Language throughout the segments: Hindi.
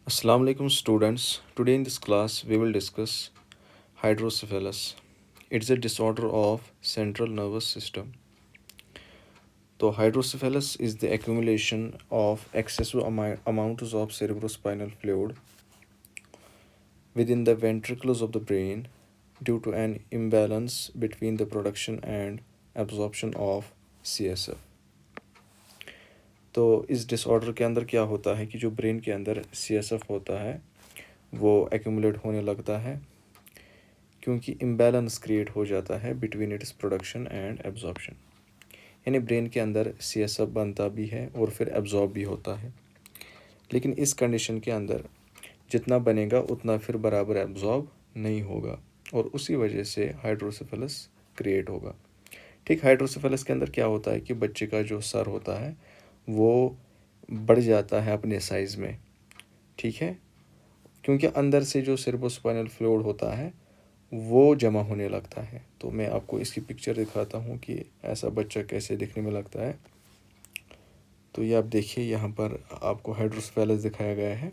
Assalamu alaikum students. Today in this class we will discuss hydrocephalus. It's a disorder of central nervous system. So hydrocephalus is the accumulation of excessive amounts of cerebrospinal fluid within the ventricles of the brain due to an imbalance between the production and absorption of CSF. तो इस डिसऑर्डर के अंदर क्या होता है कि जो ब्रेन के अंदर CSF होता है वो एक्यूमुलेट होने लगता है क्योंकि इम्बैलेंस क्रिएट हो जाता है between its production and absorption. यानी ब्रेन के अंदर CSF बनता भी है और फिर एब्जॉर्ब भी होता है, लेकिन इस कंडीशन के अंदर जितना बनेगा उतना फिर बराबर एब्जॉर्ब नहीं होगा और उसी वजह से हाइड्रोसेफेलस क्रिएट होगा। ठीक, हाइड्रोसेफेलस के अंदर क्या होता है कि बच्चे का जो सर होता है वो बढ़ जाता है अपने साइज़ में। ठीक है, क्योंकि अंदर से जो सेरेब्रोस्पाइनल फ्लूइड होता है वो जमा होने लगता है। तो मैं आपको इसकी पिक्चर दिखाता हूँ कि ऐसा बच्चा कैसे दिखने में लगता है। तो ये आप देखिए, यहाँ पर आपको हाइड्रोसेफेलस दिखाया गया है।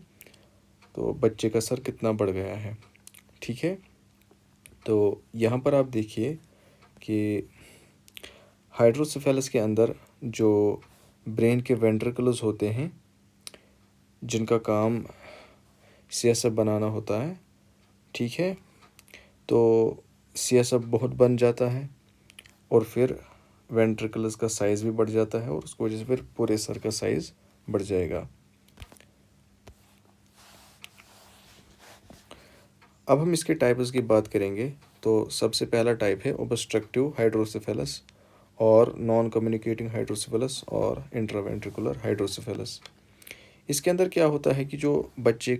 तो बच्चे का सर कितना बढ़ गया है। ठीक है, तो यहाँ पर आप देखिए कि हाइड्रोसेफेलस के अंदर जो ब्रेन के वेंट्रिकल्स होते हैं जिनका काम CSF बनाना होता है, ठीक है, तो CSF बहुत बन जाता है और फिर वेंट्रिकल्स का साइज़ भी बढ़ जाता है और उसकी वजह से फिर पूरे सर का साइज़ बढ़ जाएगा। अब हम इसके टाइप्स की बात करेंगे। तो सबसे पहला टाइप है ओब्स्ट्रक्टिव हाइड्रोसेफेलस और नॉन कम्युनिकेटिंग हाइड्रोसेफेलस और इंट्रावेंट्रिकुलर हाइड्रोसेफेलस। इसके अंदर क्या होता है कि जो बच्चे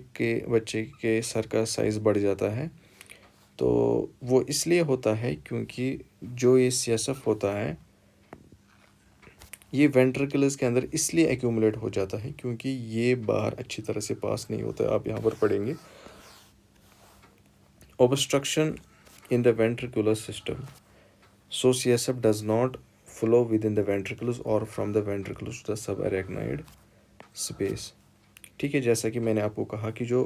के सर का साइज़ बढ़ जाता है तो वो इसलिए होता है क्योंकि जो ये CSF होता है ये वेंट्रिकल्स के अंदर इसलिए एक्यूमुलेट हो जाता है क्योंकि ये बाहर अच्छी तरह से पास नहीं होता है। आप यहाँ पर पढ़ेंगे obstruction in the ventricular system, so CSF does not flow within the ventricles or from the ventricles to the subarachnoid space। ठीक है, जैसा कि मैंने आपको कहा कि जो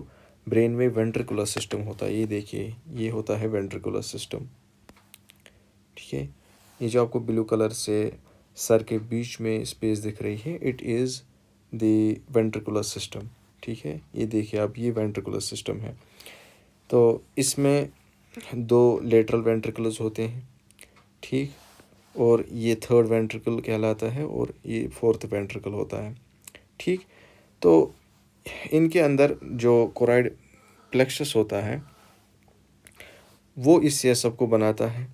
ब्रेन में वेंट्रिकुलर सिस्टम होता है, ये देखिए ये होता है वेंट्रिकुलर सिस्टम। ठीक है, ये जो आपको ब्लू कलर से सर के बीच में स्पेस दिख रही है, it is the ventricular system. ठीक है, ये देखिए आप, ये वेंट्रिकुलर सिस्टम है। तो इसमें दो लेटरल वेंट्रिकल्स होते हैं, ठीक, और ये थर्ड वेंट्रिकल कहलाता है और ये फोर्थ वेंट्रिकल होता है। ठीक, तो इनके अंदर जो कोराइड प्लेक्सस होता है वो इस CSF को बनाता है।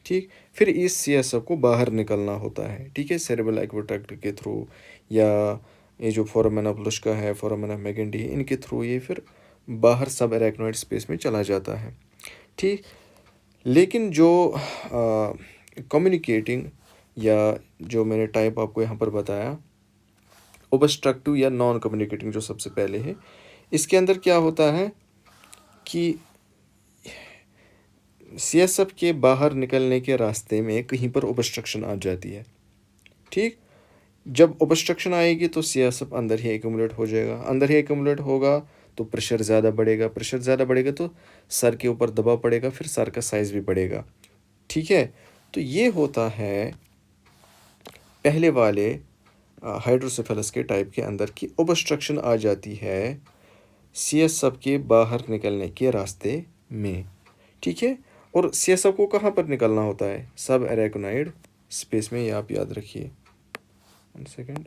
ठीक, फिर इस CSF को बाहर निकलना होता है। ठीक है, सेरेब्रल एक्वेडक्ट के थ्रू या ये जो फोरामेन ऑफ लुश्का है, फोरामेन ऑफ मैगेंडी है, इनके थ्रू ये फिर बाहर सब एराक्नोइड स्पेस में चला जाता है। ठीक, लेकिन जो कम्युनिकेटिंग या जो मैंने टाइप आपको यहाँ पर बताया ओब्स्ट्रक्टिव या नॉन कम्युनिकेटिंग, जो सबसे पहले है, इसके अंदर क्या होता है कि CSF के बाहर निकलने के रास्ते में कहीं पर ओब्स्ट्रक्शन आ जाती है। ठीक, जब ओब्स्ट्रक्शन आएगी तो CSF अंदर ही एक्यूमुलेट हो जाएगा, अंदर ही एक्यूमुलेट होगा तो प्रेशर ज़्यादा बढ़ेगा, प्रेशर ज़्यादा बढ़ेगा तो सर के ऊपर दबाव पड़ेगा, फिर सर का साइज़ भी बढ़ेगा। ठीक है, तो ये होता है पहले वाले हाइड्रोसेफेलस के टाइप के अंदर की ओब्स्ट्रक्शन आ जाती है CSF के बाहर निकलने के रास्ते में। ठीक है, और CSF को कहाँ पर निकलना होता है? सब एराक्नोइड स्पेस में, ये आप याद रखिए। 1 सेकेंड,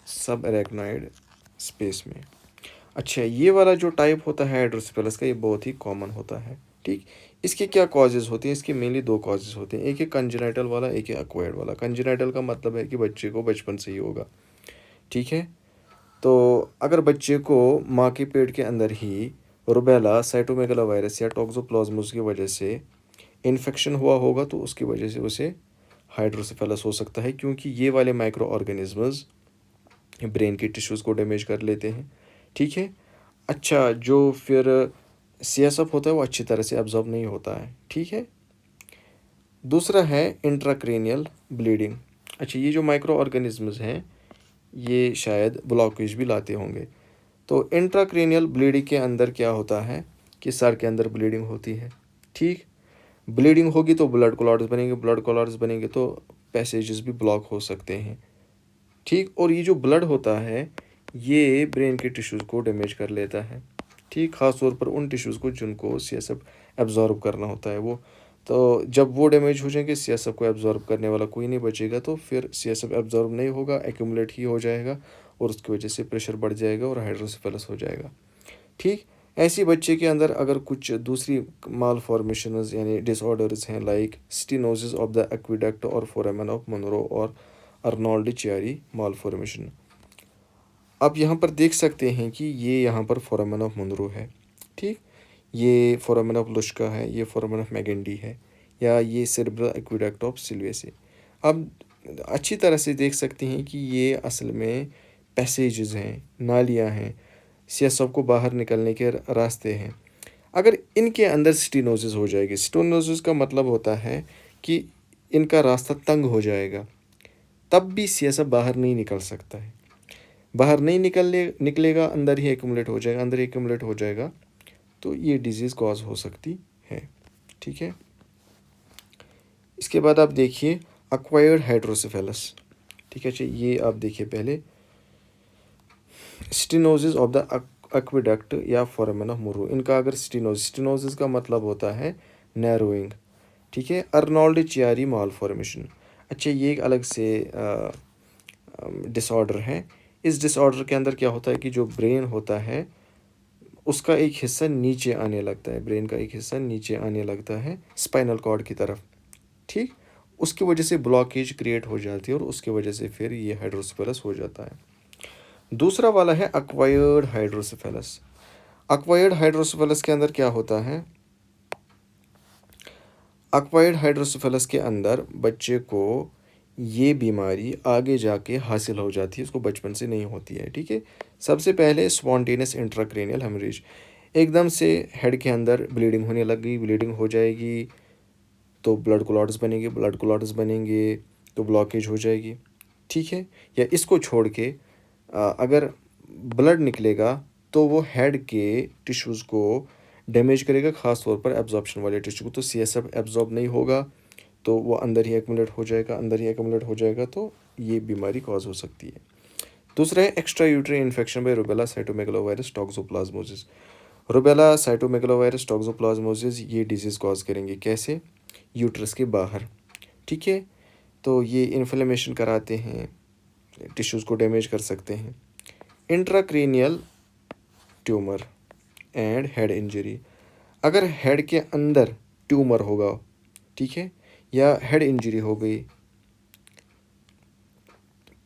सब एराक्नोइड स्पेस में। अच्छा, ये वाला जो टाइप होता है हाइड्रोसेफेलस का, ये बहुत ही कॉमन होता है। ठीक, इसके क्या कॉजेज़ होती हैं? इसके मेनली दो कॉजेज़ होते हैं, एक है कंजेनाइटल वाला, एक है एक्वायर्ड वाला। कंजेनाइटल का मतलब है कि बच्चे को बचपन से ही होगा। ठीक है, तो अगर बच्चे को माँ के पेट के अंदर ही रुबेला, साइटोमेगाला वायरस या टोक्सोप्लाज्मोसिस की वजह से इन्फेक्शन हुआ होगा तो उसकी वजह से उसे हाइड्रोसेफेलस हो सकता है, क्योंकि ये वाले माइक्रो ऑर्गेनिजम्स ब्रेन के टिश्यूज़ को डैमेज कर लेते हैं। ठीक है, अच्छा, जो फिर CSF होता है वो अच्छी तरह से एब्जॉर्ब नहीं होता है। ठीक है, दूसरा है इंट्राक्रेनियल ब्लीडिंग। अच्छा, ये जो माइक्रो ऑर्गेनिजम्स हैं ये शायद ब्लॉकेज भी लाते होंगे। तो इंट्राक्रेनियल ब्लीडिंग के अंदर क्या होता है कि सर के अंदर ब्लीडिंग होती है। ठीक, ब्लीडिंग होगी तो ब्लड क्लॉट्स बनेंगे, ब्लड क्लॉट्स बनेंगे तो पैसेजेस भी ब्लॉक हो सकते हैं। ठीक, और ये जो ब्लड होता है ये ब्रेन के टिश्यूज़ को डैमेज कर लेता है। ठीक, ख़ास तौर पर उन टिश्यूज़ को जिनको सीएसएफ एब्जॉर्ब करना होता है वो। तो जब वो डैमेज हो जाएंगे, सीएसएफ को एब्जॉर्ब करने वाला कोई नहीं बचेगा, तो फिर सीएसएफ एब्जॉर्ब नहीं होगा, एक्यूमुलेट ही हो जाएगा और उसकी वजह से प्रेशर बढ़ जाएगा और हाइड्रोसेफेलस हो जाएगा। ठीक, ऐसी बच्चे के अंदर अगर कुछ दूसरी माल फॉर्मेशंस यानी डिसऑर्डर्स हैं like stenosis of the aqueduct और फोरामेन ऑफ मनरो और अर्नोल्ड चियारी माल फॉर्मेशन। आप यहाँ पर देख सकते हैं कि ये यहाँ पर फोरामेन ऑफ मनरो है। ठीक, ये फोरामेन ऑफ लुश्का है, ये फोरामेन ऑफ मैगेंडी है, या ये सेरेब्रल एक्विडक्ट ऑफ सिल्वेसी। अब अच्छी तरह से देख सकते हैं कि ये असल में पैसेजेस हैं, नालियाँ हैं, सीएसएफ को बाहर निकलने के रास्ते हैं। अगर इनके अंदर स्टिनोसिस हो जाएगी, स्टिनोसिस का मतलब होता है कि इनका रास्ता तंग हो जाएगा, तब भी सीएसएफ बाहर नहीं निकल सकता है। बाहर नहीं निकलेगा, अंदर ही एक्यूमुलेट हो जाएगा, अंदर ही एक्यूमुलेट हो जाएगा, तो ये डिजीज़ कॉज हो सकती है। ठीक है, इसके बाद आप देखिए एक्वायर्ड हाइड्रोसेफेलस। ठीक है, चाहिए ये आप देखिए पहले स्टिनोसिस ऑफ द एक्विडक्ट या फोरामेन ऑफ मुरू। इनका अगर स्टिनोसिस का मतलब होता है नैरोइंग। ठीक है, अर्नोल्ड चियारी माल फॉर्मेशन। अच्छा, ये एक अलग से डिसऑर्डर है। इस डिसऑर्डर के अंदर क्या होता है कि जो ब्रेन होता है उसका एक हिस्सा नीचे आने लगता है, ब्रेन का एक हिस्सा नीचे आने लगता है स्पाइनल कॉर्ड की तरफ। ठीक, उसकी वजह से ब्लॉकेज क्रिएट हो जाती है और उसकी वजह से फिर ये हाइड्रोसेफेलस हो जाता है। दूसरा वाला है एक्वायर्ड हाइड्रोसेफेलस। एक्वायर्ड हाइड्रोसेफेलस के अंदर क्या होता है, एक्वायर्ड हाइड्रोसेफेलस के अंदर बच्चे को ये बीमारी आगे जाके हासिल हो जाती है, उसको बचपन से नहीं होती है। ठीक है, सबसे पहले स्पॉन्टेनियस इंट्राक्रेनियल हेमरेज, एकदम से हेड के अंदर ब्लीडिंग होने लग गई, ब्लीडिंग हो जाएगी तो ब्लड क्लॉट्स बनेंगे, ब्लड क्लॉट्स बनेंगे तो ब्लॉकेज हो जाएगी। ठीक है, या इसको छोड़ के अगर ब्लड निकलेगा तो वो हेड के टिश्यूज़ को डैमेज करेगा, ख़ास तौर पर एब्जॉर्प्शन वाले टिश्यू को, तो सीएसएफ एब्जॉर्ब नहीं होगा तो वो अंदर ही एक्यूमुलेट हो जाएगा, अंदर ही एक्यूमुलेट हो जाएगा, तो ये बीमारी कॉज हो सकती है। दूसरा है extrauterine infection by rubella cytomegalovirus toxoplasmosis. Rubella cytomegalovirus toxoplasmosis ये डिजीज़ कॉज करेंगे, कैसे, यूट्रस के बाहर। ठीक है, तो ये इन्फ्लेमेशन कराते हैं, टिश्यूज़ को डैमेज कर सकते हैं। Intracranial tumour and head injury, अगर हेड के अंदर ट्यूमर होगा, ठीक है, या हेड इंजरी हो गई,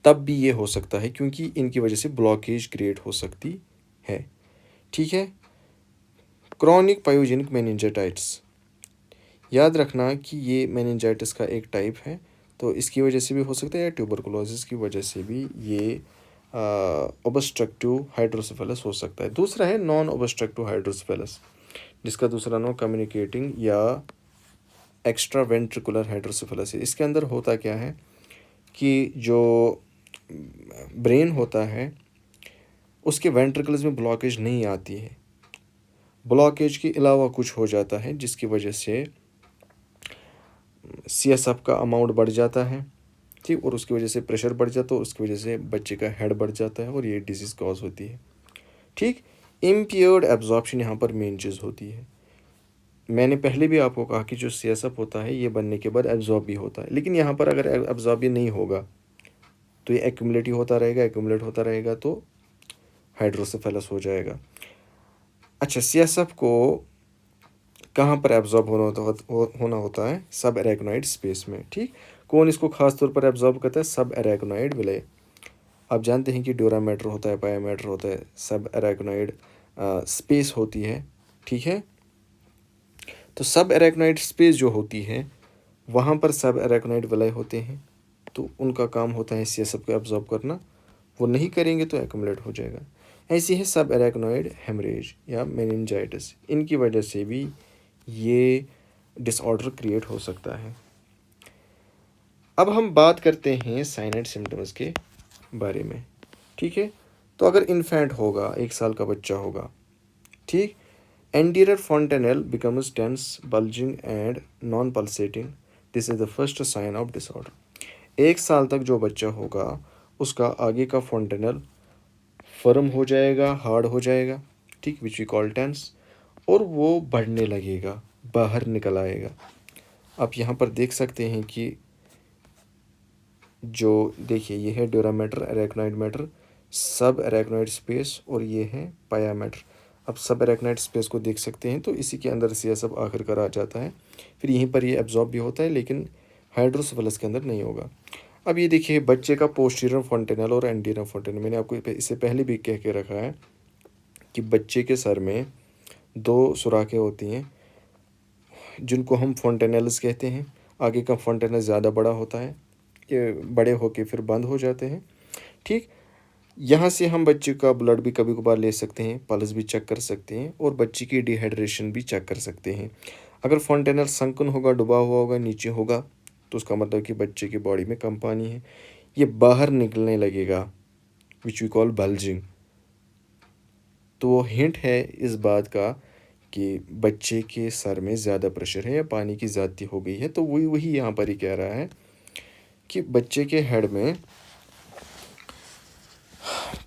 तब भी ये हो सकता है क्योंकि इनकी वजह से ब्लॉकेज क्रिएट हो सकती है। ठीक है, क्रॉनिक पायोजेनिक मेनिंजाइटिस, याद रखना कि ये मेनिंजाइटिस का एक टाइप है, तो इसकी वजह से भी हो सकता है या ट्यूबरकुलोसिस की वजह से भी ये ऑब्स्ट्रक्टिव हाइड्रोसेफेलस हो सकता है। दूसरा है नॉन ऑब्स्ट्रक्टिव हाइड्रोसेफेलस, जिसका दूसरा नाम कम्युनिकेटिंग या एक्स्ट्रा वेंट्रिकुलर हाइड्रोसेफेलस है। इसके अंदर होता क्या है कि जो ब्रेन होता है उसके वेंट्रिकल्स में ब्लॉकेज नहीं आती है, ब्लॉकेज के अलावा कुछ हो जाता है जिसकी वजह से सीएसएफ का अमाउंट बढ़ जाता है। ठीक, और उसकी वजह से प्रेशर बढ़ जाता है और उसकी वजह से बच्चे का हेड बढ़ जाता है और ये डिजीज़ कॉज होती है। ठीक, इम्पेयर्ड एब्जॉर्प्शन यहाँ पर मेन चीज़ होती है। मैंने पहले भी आपको कहा कि जो सीएसएफ होता है ये बनने के बाद एब्जॉर्ब भी होता है, लेकिन यहाँ पर अगर एब्जॉर्ब भी नहीं होगा तो ये एक्यूमुलेट ही होता रहेगा, एक्यूमुलेट होता रहेगा, तो हाइड्रोसेफेलस हो जाएगा। अच्छा, सीएसएफ को कहाँ पर एब्जॉर्ब होना होता है, सब एरेक्नोइड स्पेस में। ठीक, कौन इसको खास तौर पर एब्जॉर्ब करता है, सब एरेक्नोइड विलय। आप जानते हैं कि ड्यूरामेटर होता है, पायामेटर होता है, सब एरेक्नोइड स्पेस होती है। ठीक है, तो सब एरेक्नोइड स्पेस जो होती है वहाँ पर सब एरेक्नोइड विलय होते हैं, तो उनका काम होता है सीएसएफ को एब्जॉर्ब करना, वो नहीं करेंगे तो एक्यूमुलेट हो जाएगा। ऐसी है सब एरेक्नोइड हेमरेज या मेनिंजाइटिस, इनकी वजह से भी ये डिसऑर्डर क्रिएट हो सकता है। अब हम बात करते हैं साइन एंड सिम्टम्स के बारे में, ठीक है। तो अगर इन्फेंट होगा, 1 साल का बच्चा होगा, ठीक, anterior fontanelle becomes tense, bulging and non-pulsating. This is the first sign of disorder. 1 साल तक जो बच्चा होगा उसका आगे का fontanelle फर्म हो जाएगा, हार्ड हो जाएगा, ठीक, विच वी कॉल टेंस, और वो बढ़ने लगेगा, बाहर निकल आएगा। आप यहाँ पर देख सकते हैं कि जो देखिए ये है ड्यूरामेटर, अरेक्नॉइड मैटर, सब अरेक्नॉइड स्पेस, और ये है पायामेटर। अब सब अरेक्नॉइड स्पेस को देख सकते हैं, तो इसी के अंदर से यह सब आखिरकार आ जाता है, फिर यहीं पर ये एब्जॉर्ब भी होता है, लेकिन हाइड्रोसेफेलस के अंदर नहीं होगा। अब ये देखिए बच्चे का पोस्टीरियर फॉन्टेनल और एंटीरियर फॉन्टेनल, मैंने आपको इससे पहले भी कह के रखा है कि बच्चे के सर में 2 सुराखें होती हैं जिनको हम फॉन्टेनल्स कहते हैं। आगे का फॉन्टेनल ज़्यादा बड़ा होता है, ये बड़े होके फिर बंद हो जाते हैं, ठीक। यहाँ से हम बच्चे का ब्लड भी कभी कभार ले सकते हैं, पल्स भी चेक कर सकते हैं, और बच्चे की डिहाइड्रेशन भी चेक कर सकते हैं। अगर फॉन्टेनल संकन होगा, डूबा हुआ होगा, नीचे होगा, तो उसका मतलब कि बच्चे की बॉडी में कम पानी है, ये बाहर निकलने लगेगा, विच वी कॉल बल्जिंग। तो वो हिंट है इस बात का कि बच्चे के सर में ज़्यादा प्रेशर है या पानी की ज़्यादती हो गई है। तो वही वही यहाँ पर ही कह रहा है कि बच्चे के हेड में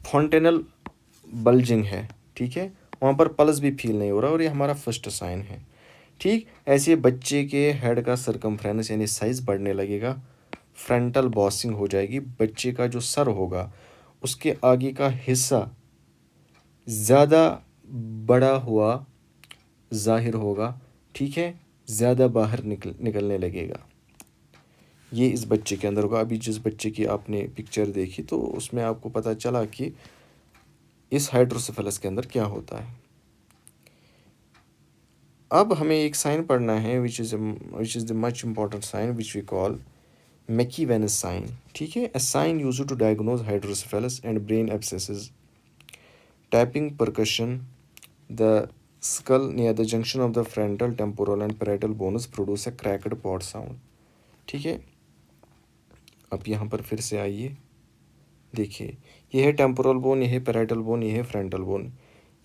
फॉन्टेनल बल्जिंग है, ठीक है, वहाँ पर पल्स भी फील नहीं हो रहा, और ये हमारा फर्स्ट साइन है, ठीक। ऐसे बच्चे के हेड का सरकमफ्रेंस यानी साइज़ बढ़ने लगेगा, फ्रंटल बॉसिंग हो जाएगी, बच्चे का जो सर होगा उसके आगे का हिस्सा ज़्यादा बड़ा हुआ ज़ाहिर होगा, ठीक है, ज़्यादा बाहर निकलने लगेगा। ये इस बच्चे के अंदर होगा। अभी जिस बच्चे की आपने पिक्चर देखी तो उसमें आपको पता चला कि इस हाइड्रोसेफेलस के अंदर क्या होता है। अब हमें एक साइन पढ़ना है which is the much important sign which we call Macewen's sign, ठीक है। A sign used to diagnose hydrocephalus and brain abscesses, tapping percussion the skull near the junction of the frontal, temporal and parietal bones produce a cracked pod sound, ठीक है। अब यहाँ पर फिर से आइए, देखिए ये है टेम्पोरल बोन, ये है पैराइटल बोन, ये है फ्रंटल बोन,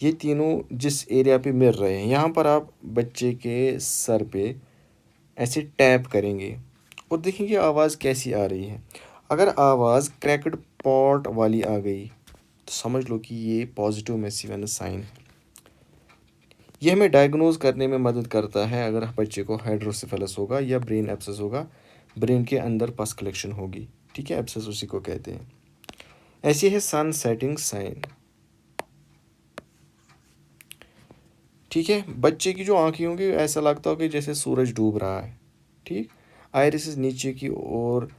ये तीनों जिस एरिया पे मिल रहे हैं, यहाँ पर आप बच्चे के सर पे ऐसे टैप करेंगे और देखेंगे आवाज़ कैसी आ रही है। अगर आवाज़ क्रैक्ड पॉट वाली आ गई तो समझ लो कि ये पॉजिटिव मैसिवेनस साइन है। ये हमें डायग्नोज करने में मदद करता है अगर बच्चे को हाइड्रोसेफेलस होगा या ब्रेन एब्सेस होगा, ब्रेन के अंदर पस कलेक्शन होगी, ठीक है, एब्सेस उसी को कहते हैं। ऐसी है सन सेटिंग साइन, ठीक है। बच्चे की जो आँखें होंगी ऐसा लगता हो कि जैसे सूरज डूब रहा है, ठीक। आइरिस नीचे की ओर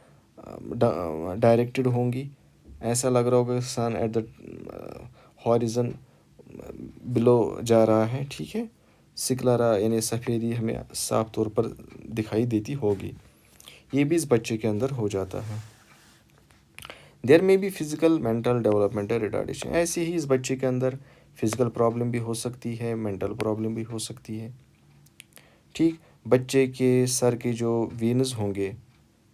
डायरेक्टेड होंगी, ऐसा लग रहा होगा सन एट द हॉरिजन बिलो जा रहा है, ठीक है। सिकलरा यानी सफ़ेदी हमें साफ तौर पर दिखाई देती होगी, ये भी इस बच्चे के अंदर हो जाता है। देयर में भी फिजिकल मेंटल डेवलपमेंटल रिटार्डेशन, ऐसे ही इस बच्चे के अंदर फिजिकल प्रॉब्लम भी हो सकती है, मेंटल प्रॉब्लम भी हो सकती है, ठीक। बच्चे के सर के जो वेन्स होंगे,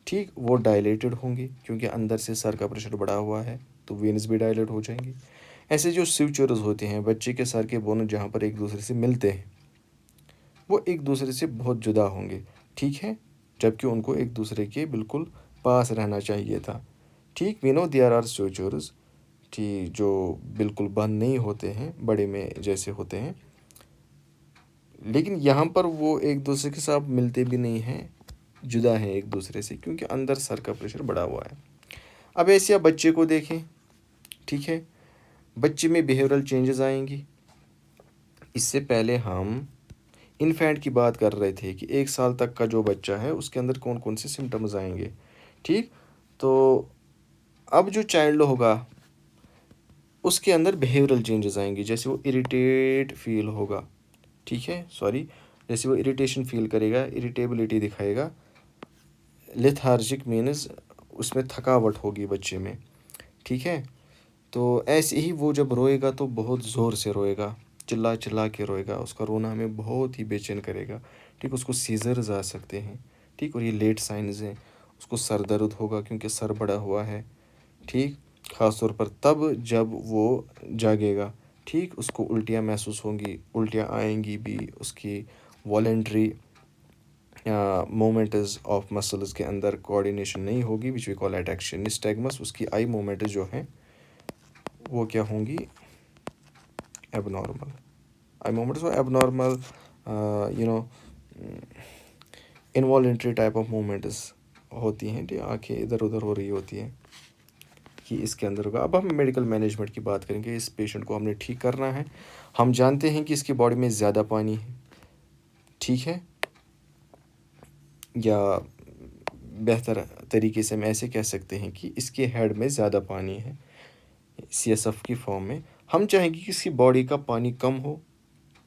ठीक, वो डायलेटेड होंगे क्योंकि अंदर से सर का प्रेशर बढ़ा हुआ है, तो वेन्स भी डायलेट हो जाएंगे। ऐसे जो स्यूचर्स होते हैं बच्चे के सर के बोन जहाँ पर एक दूसरे से मिलते हैं वो एक दूसरे से बहुत जुदा होंगे, ठीक है, जबकि उनको एक दूसरे के बिल्कुल पास रहना चाहिए था, ठीक। वी नो देयर आर स्यूचर्स, ठीक, जो बिल्कुल बंद नहीं होते हैं, बड़े में जैसे होते हैं, लेकिन यहाँ पर वो एक दूसरे के साथ मिलते भी नहीं हैं, जुदा हैं एक दूसरे से क्योंकि अंदर सर का प्रेशर बढ़ा हुआ है। अब ऐसे आप बच्चे को देखें, ठीक है, बच्चे में बिहेवियरल चेंजेस आएंगी। इससे पहले हम इन्फेंट की बात कर रहे थे कि 1 साल तक का जो बच्चा है उसके अंदर कौन कौन से सिम्टम्स आएंगे, ठीक। तो अब जो चाइल्ड होगा उसके अंदर बिहेवियरल चेंजेस आएंगे, जैसे वो इरिटेट फील होगा, ठीक है, सॉरी, जैसे वो इरिटेशन फील करेगा, इरिटेबिलिटी दिखाएगा, लेथार्जिक मीन्स उसमें थकावट होगी बच्चे में, ठीक है। तो ऐसे ही वो जब रोएगा तो बहुत ज़ोर से रोएगा, चिल्ला चिल्ला के रोएगा, उसका रोना हमें बहुत ही बेचैन करेगा, ठीक। उसको सीजर्स आ सकते हैं, ठीक, और ये लेट साइंस हैं। उसको सर दर्द होगा क्योंकि सर बड़ा हुआ है, ठीक। ख़ास तौर पर तब जब वो जागेगा, ठीक। उसको उल्टियाँ महसूस होंगी, उल्टियाँ आएंगी भी, उसकी वॉलेंट्री मोमेंट्स ऑफ मसल्स के अंदर कोऑर्डिनेशन नहीं होगी, which we call at action nystagmus. उसकी आई मोमेंट जो हैं वो क्या होंगी, एबनॉर्मल। आई मोमेंट्स और abnormal you know involuntary type of moments होती हैं, ठीक। आंखें इधर उधर हो रही होती हैं कि इसके अंदर होगा। अब हम मेडिकल मैनेजमेंट की बात करेंगे। इस पेशेंट को हमने ठीक करना है। हम जानते हैं कि इसकी बॉडी में ज़्यादा पानी है, ठीक है, या बेहतर तरीके से हम ऐसे कह सकते हैं कि इसके हेड में ज़्यादा पानी है CSF की फॉर्म में। हम चाहेंगे कि इसकी बॉडी का पानी कम हो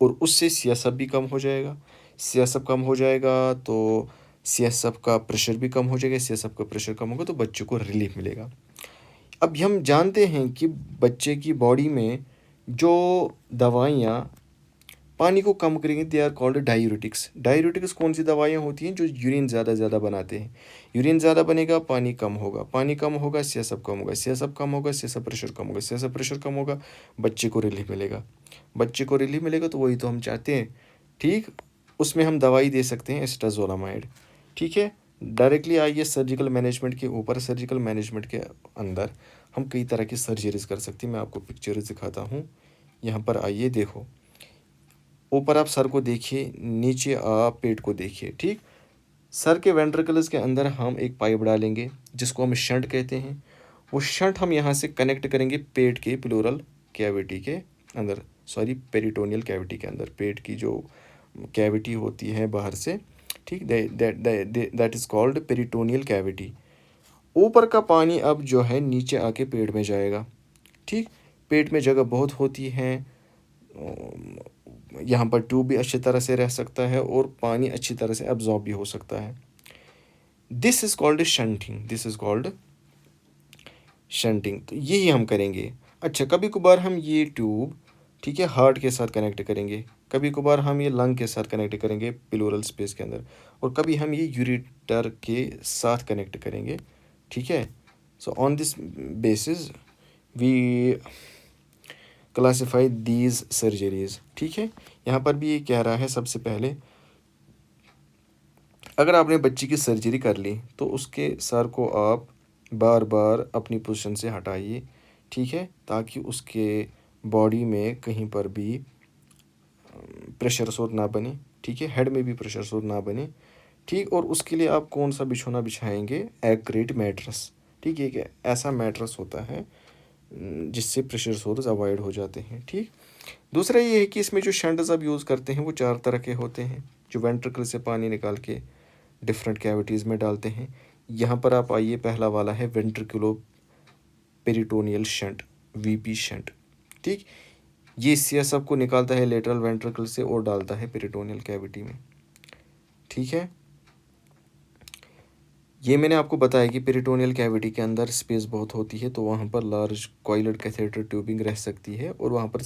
और उससे CSF भी कम हो जाएगा। CSF कम हो जाएगा तो CSF का प्रेशर भी कम हो जाएगा। CSF का प्रेशर कम होगा तो बच्चे को रिलीफ मिलेगा। अब हम जानते हैं कि बच्चे की बॉडी में जो दवाइयाँ पानी को कम करेंगे they are called diuretics. Diuretics कौन सी दवाइयाँ होती हैं, जो यूरिन ज़्यादा बनाते हैं। यूरिन ज़्यादा बनेगा, पानी कम होगा, पानी कम होगा, CSF कम होगा, CSF कम होगा, CSF प्रेशर कम होगा, CSF प्रेशर कम होगा, बच्चे को रिलीफ मिलेगा। बच्चे को रिलीफ मिलेगा तो वही तो हम चाहते हैं, ठीक। उसमें हम दवाई दे सकते हैं एस्टाजोलामाइड, ठीक है। डायरेक्टली आइए सर्जिकल मैनेजमेंट के ऊपर। सर्जिकल मैनेजमेंट के अंदर हम कई तरह की सर्जरीज कर सकते हैं। मैं आपको पिक्चर्स दिखाता हूँ। यहाँ पर आइए, देखो, ऊपर आप सर को देखिए, नीचे आप पेट को देखिए, ठीक। सर के वेंट्रिकल्स के अंदर हम एक पाइप डालेंगे जिसको हम शंट कहते हैं। वो शंट हम यहाँ से कनेक्ट करेंगे पेट के प्लूरल कैविटी के अंदर, सॉरी पेरिटोनियल कैविटी के अंदर। पेट की जो कैविटी होती है बाहर से, ठीक, that is called peritoneal cavity. ऊपर का पानी अब जो है नीचे आके पेट में जाएगा, ठीक। पेट में जगह बहुत होती है, यहाँ पर ट्यूब भी अच्छी तरह से रह सकता है और पानी अच्छी तरह से एब्जॉर्ब भी हो सकता है। This is called shunting, this is called shunting. तो यही हम करेंगे। अच्छा, कभी कभार हम ये ट्यूब, ठीक है, हार्ट के साथ कनेक्ट करेंगे, कभी कभार हम ये लंग के साथ कनेक्ट करेंगे प्लूरल स्पेस के अंदर, और कभी हम ये यूरेटर के साथ कनेक्ट करेंगे, ठीक है। So on this basis we classify these surgeries, ठीक है। यहाँ पर भी ये कह रहा है, सबसे पहले अगर आपने बच्ची की सर्जरी कर ली तो उसके सर को आप बार बार अपनी पोजीशन से हटाइए, ठीक है, ताकि उसके बॉडी में कहीं पर भी प्रेशर सोर ना बने, ठीक है, हेड में भी प्रेशर सोर ना बने, ठीक। और उसके लिए आप कौन सा बिछोना बिछाएंगे, एक्यूरेट मैट्रेस, ठीक है। एक ऐसा मैट्रेस होता है जिससे प्रेशर सोर्स अवॉइड हो जाते हैं, ठीक। दूसरा ये है कि इसमें जो शंट्स आप यूज़ करते हैं वो 4 तरह के होते हैं, जो वेंट्रिकल से पानी निकाल के डिफरेंट कैविटीज़ में डालते हैं। यहाँ पर आप आइए, पहला वाला है वेंट्रिकुलो पेरिटोनियल शंट, VP शंट, ठीक। ये CSF को निकालता है लेटरल वेंट्रिकल से और डालता है पेरिटोनियल कैविटी में, ठीक है। ये मैंने आपको बताया कि पेरिटोनियल कैविटी के अंदर स्पेस बहुत होती है, तो वहाँ पर लार्ज कॉइलेड कैथेटर ट्यूबिंग रह सकती है, और वहाँ पर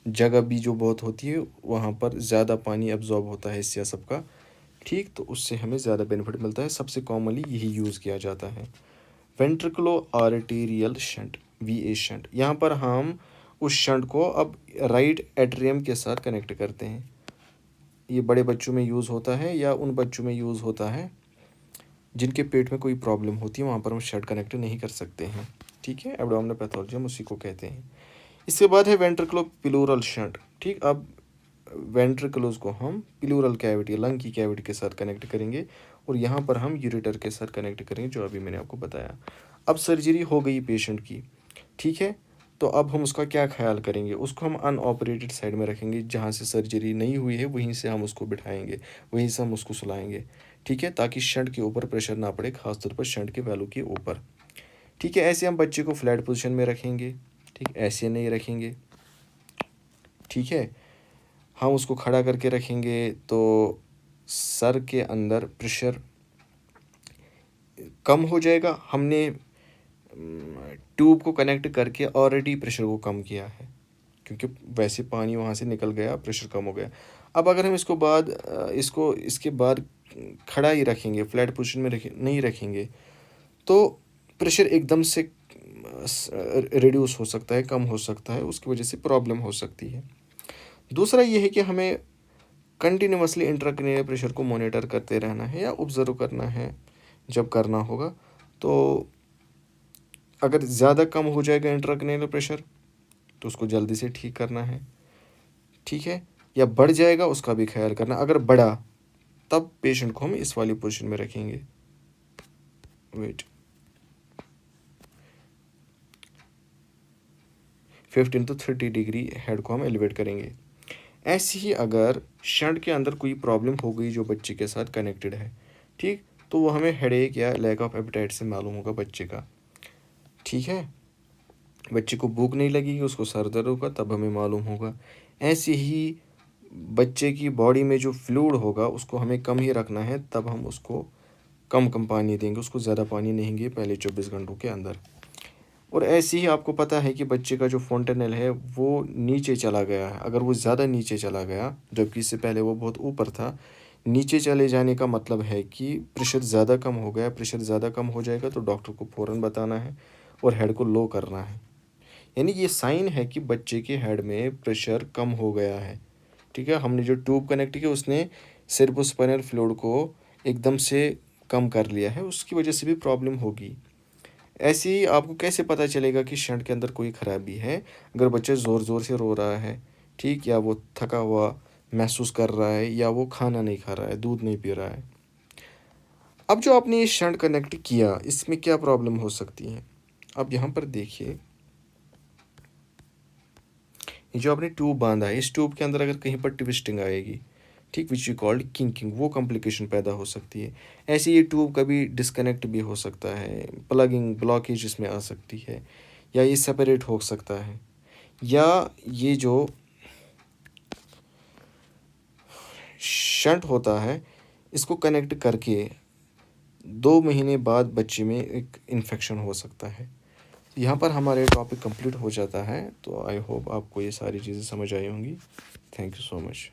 जगह भी जो बहुत होती है, वहाँ पर ज़्यादा पानी एब्जॉर्ब होता है CSF का, ठीक। तो उससे हमें ज़्यादा बेनिफिट मिलता है। सबसे कॉमनली यही यूज़ किया जाता है। वेंट्रिकुलो आर्टेरियल शंट, VA शंट, यहाँ पर हम उस शंट को अब राइट एट्रियम के साथ कनेक्ट करते हैं। ये बड़े बच्चों में यूज़ होता है या उन बच्चों में यूज़ होता है जिनके पेट में कोई प्रॉब्लम होती है, वहाँ पर हम शंट कनेक्ट नहीं कर सकते हैं, ठीक है। एब्डोमिनल पैथोलॉजी हम उसी को कहते हैं। इसके बाद है वेंट्रिकुलो प्लूरल शंट, ठीक। अब वेंट्रिकुलस को हम प्लूरल कैविटी, लंग की कैविटी के साथ कनेक्ट करेंगे, और यहाँ पर हम यूरेटर के साथ कनेक्ट करेंगे, जो अभी मैंने आपको बताया। अब सर्जरी हो गई पेशेंट की, ठीक है। तो अब हम उसका क्या ख्याल करेंगे, उसको हम अनऑपरेटेड साइड में रखेंगे, जहाँ से सर्जरी नहीं हुई है वहीं से हम उसको बिठाएंगे, वहीं से हम उसको सुलाएंगे, ठीक है, ताकि शंट के ऊपर प्रेशर ना पड़े, खासतौर पर शंट के वैल्यू के ऊपर, ठीक है। ऐसे हम बच्चे को फ्लैट पोजीशन में रखेंगे, ठीक, ऐसे नहीं रखेंगे, ठीक है। हम उसको खड़ा करके रखेंगे तो सर के अंदर प्रेशर कम हो जाएगा। हमने ट्यूब को कनेक्ट करके ऑलरेडी प्रेशर को कम किया है, क्योंकि वैसे पानी वहाँ से निकल गया, प्रेशर कम हो गया। अब अगर हम इसको इसके बाद खड़ा ही रखेंगे, फ्लैट पोजीशन में नहीं रखेंगे, तो प्रेशर एकदम से रिड्यूस हो सकता है, कम हो सकता है, उसकी वजह से प्रॉब्लम हो सकती है। दूसरा ये है कि हमें कंटिन्यूसली इंट्राक्रैनियल प्रेशर को मॉनिटर करते रहना है या ऑब्जर्व करना है जब करना होगा। तो अगर ज़्यादा कम हो जाएगा इंट्राक्रैनियल प्रेशर तो उसको जल्दी से ठीक करना है, ठीक है, या बढ़ जाएगा उसका भी ख्याल करना। अगर बढ़ा तब पेशेंट को हम इस वाली पोजीशन में रखेंगे। वेट 15 to 30 डिग्री हेड को हम एलिवेट करेंगे। ऐसे ही अगर शंट के अंदर कोई प्रॉब्लम हो गई जो बच्चे के साथ कनेक्टेड है, ठीक, तो वो हमें हेडेक या लैक ऑफ एपेटाइट से मालूम होगा बच्चे का, ठीक है। बच्चे को भूख नहीं लगेगी, उसको सर दर्द होगा, तब हमें मालूम होगा। ऐसे ही बच्चे की बॉडी में जो फ्लूइड होगा उसको हमें कम ही रखना है, तब हम उसको कम पानी देंगे, उसको ज़्यादा पानी नहीं देंगे पहले 24 घंटों के अंदर। और ऐसे ही आपको पता है कि बच्चे का जो फोंटेनल है वो नीचे चला गया है। अगर वो ज़्यादा नीचे चला गया जबकि इससे पहले वो बहुत ऊपर था, नीचे चले जाने का मतलब है कि प्रेशर ज़्यादा कम हो गया। प्रेशर ज़्यादा कम हो जाएगा तो डॉक्टर को फ़ौरन बताना है और हेड को लो करना है। यानी ये साइन है कि बच्चे के हेड में प्रेशर कम हो गया है, ठीक है। हमने जो ट्यूब कनेक्ट किया उसने सेरेब्रोस्पाइनल फ्लूइड को एकदम से कम कर लिया है, उसकी वजह से भी प्रॉब्लम होगी। ऐसे ही आपको कैसे पता चलेगा कि शंट के अंदर कोई ख़राबी है? अगर बच्चा ज़ोर ज़ोर से रो रहा है, ठीक, या वो थका हुआ महसूस कर रहा है, या वो खाना नहीं खा रहा है, दूध नहीं पी रहा है। अब जो आपने ये शंट कनेक्ट किया इसमें क्या प्रॉब्लम हो सकती है? अब यहाँ पर देखिए, ये जो आपने ट्यूब बांधा है, इस ट्यूब के अंदर अगर कहीं पर ट्विस्टिंग आएगी, ठीक, विच यू कॉल्ड किंकिंग, वो कॉम्प्लिकेशन पैदा हो सकती है। ऐसे ये ट्यूब कभी डिस्कनेक्ट भी हो सकता है, प्लगिंग ब्लॉकेज इसमें आ सकती है, या ये सेपरेट हो सकता है, या ये जो शंट होता है इसको कनेक्ट करके 2 महीने बाद बच्चे में एक इन्फेक्शन हो सकता है। यहाँ पर हमारे टॉपिक कंप्लीट हो जाता है। तो आई होप आपको ये सारी चीज़ें समझ आई होंगी। Thank you so much.